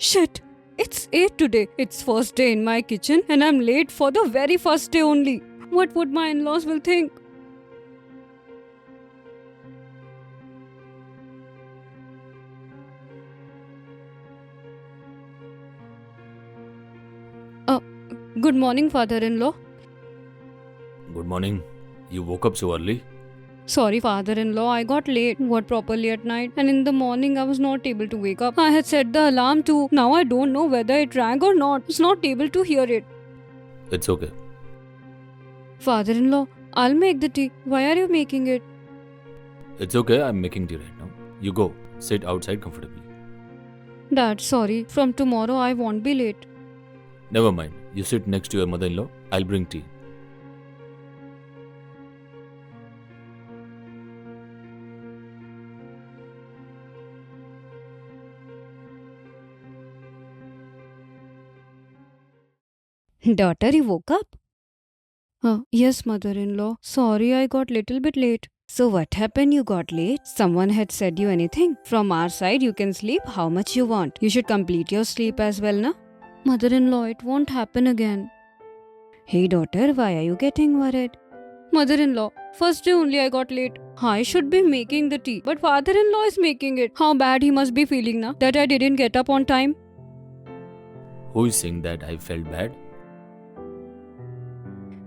Shit! It's 8 today. It's first day in my kitchen and I'm late for the very first day only. What would my in-laws will think? Uh, Good morning, father-in-law. Good morning. You woke up so early? Sorry, father-in-law, I got late, worked properly at night, and in the morning I was not able to wake up. I had set the alarm too. Now I don't know whether it rang or not. It's not able to hear it. It's okay. Father-in-law, I'll make the tea. Why are you making it? It's okay. I'm making tea right now. You go. Sit outside comfortably. Dad, sorry. From tomorrow I won't be late. Never mind. You sit next to your mother-in-law. I'll bring tea. Daughter, you woke up? Yes, mother-in-law. Sorry, I got little bit late. So what happened? You got late? Someone had said you anything? From our side, you can sleep how much you want. You should complete your sleep as well, na? Mother-in-law, it won't happen again. Hey daughter, why are you getting worried? Mother-in-law, first day only I got late. I should be making the tea, but father-in-law is making it. How bad he must be feeling now that I didn't get up on time. Who is saying that I felt bad?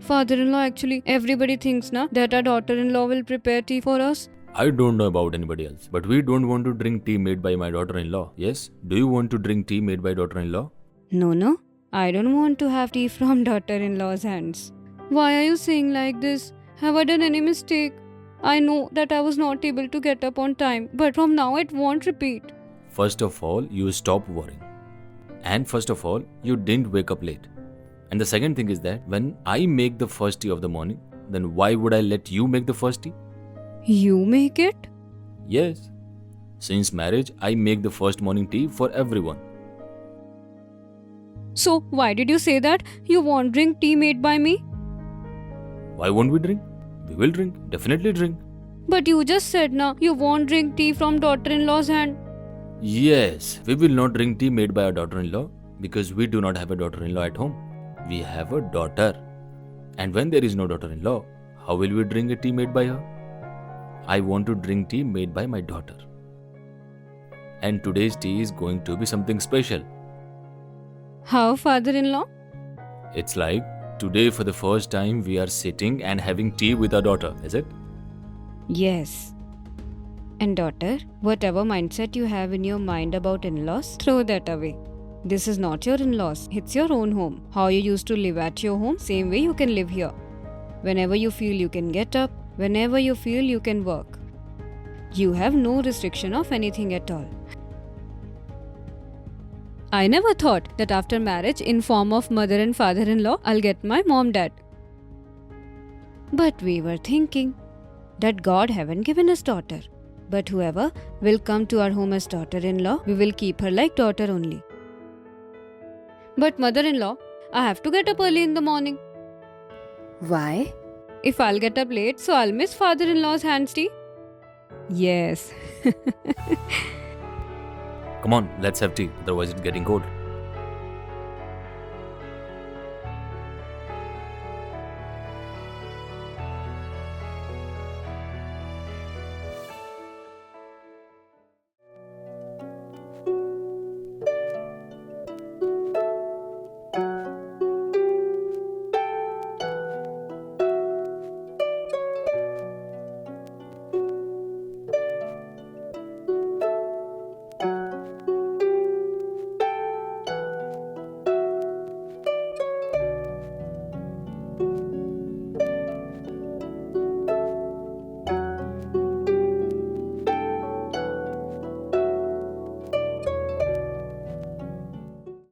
Father-in-law, actually, everybody thinks na that our daughter-in-law will prepare tea for us. I don't know about anybody else, but we don't want to drink tea made by my daughter-in-law. Yes? Do you want to drink tea made by daughter-in-law? No, I don't want to have tea from daughter-in-law's hands. Why are you saying like this? Have I done any mistake? I know that I was not able to get up on time, but from now it won't repeat. First of all, you stop worrying. And first of all, you didn't wake up late. And the second thing is that when I make the first tea of the morning, then why would I let you make the first tea? You make it? Yes. Since marriage, I make the first morning tea for everyone. So why did you say that you won't drink tea made by me? Why won't we drink? We will drink. Definitely drink. But you just said na you won't drink tea from daughter-in-law's hand. Yes, we will not drink tea made by our daughter-in-law because we do not have a daughter-in-law at home. We have a daughter. And when there is no daughter-in-law, how will we drink a tea made by her? I want to drink tea made by my daughter. And today's tea is going to be something special. How, father-in-law? It's like today for the first time we are sitting and having tea with our daughter, is it? Yes. And daughter, whatever mindset you have in your mind about in-laws, throw that away. This is not your in-laws, it's your own home. How you used to live at your home, same way you can live here. Whenever you feel you can get up, whenever you feel you can work. You have no restriction of anything at all. I never thought that after marriage, in form of mother and father-in-law, I'll get my mom-dad. But we were thinking that God haven't given us daughter. But whoever will come to our home as daughter-in-law, we will keep her like daughter only. But mother-in-law, I have to get up early in the morning. Why? If I'll get up late, so I'll miss father-in-law's hands tea. Yes. Come on, let's have tea, otherwise it's getting cold.